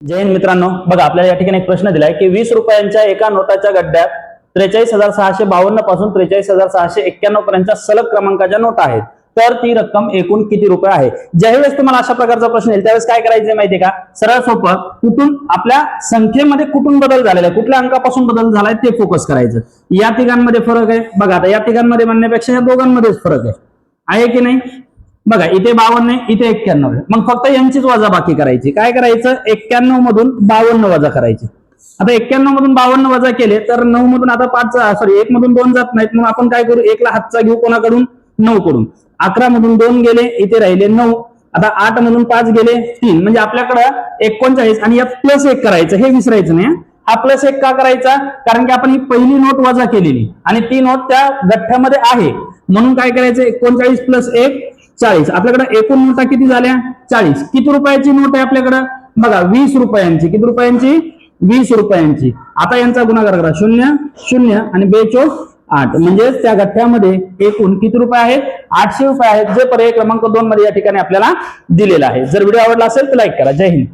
जय हिंद मित्रांनो, बघा आपल्याला या ठिकाणी एक प्रश्न दिलाय की 20 रुपयांच्या एका नोटाच्या गड्ड्यात 43,652 पासून 43,691 पर्यंतच्या सलग क्रमांकाच्या नोटा आहेत, तर ती रक्कम एकूण किती रुपये आहे। ज्यावेळेस तुम्हाला अशा प्रकारचा प्रश्न येईल त्यावेळेस काय करायचं माहितीये का, सरळ सोपं कुठून आपल्या संख्येमध्ये कुठून बदल झालेला आहे, कुठल्या अंकापासून बदल झालाय ते फोकस करायचं। या तिघांमध्ये फरक आहे बघा, आता या तिघांमध्ये म्हणण्यापेक्षा या दोघांमध्येच फरक आहे की नाही। बघा इथे 52 आहे, इथे 91 आहे, मग फक्त यांचीच वजाबाकी करायची। काय करायचं, 91 मधून 52 वजा करायचे। आता 91 मधून 52 वजा केले तर 9 मधून आता 1 मधून 2 जात नाहीत, मग आपण काय करू, 1 ला हातचा घेऊ कोणाकडून, 9 कडून। 11 मधून 2 गेले, इथे राहिले 9। आता 8 मधून 5 गेले 3, म्हणजे आपल्याकडे 39 आणि यात +1 करायचं, हे विसरायचं नाही। हा +1 का करायचा, कारण की आपण ही पहिली नोट वजा केलेली आणि ती नोट त्या गठ्ठ्यामध्ये आहे, म्हणून काय करायचं, 39 + 1 40। आपल्याकडे एकूण नोटा किती झाल्या, 40। किती रुपयाची नोट आहे आपल्याकडे, बघा 20 रुपयांची। किती रुपयांची, 20 रुपयांची। आता यांचा गुणाकार करा, 0 0 आणि 2 4 8, म्हणजे त्या गठ्ठ्यामध्ये एकूण किती रुपये आहेत, 800 रुपये आहेत, जे पर्याय क्रमांक 2 मध्ये या ठिकाणी आपल्याला दिलेला आहे। जर व्हिडिओ आवडला असेल तर लाईक करा। जय हिंद।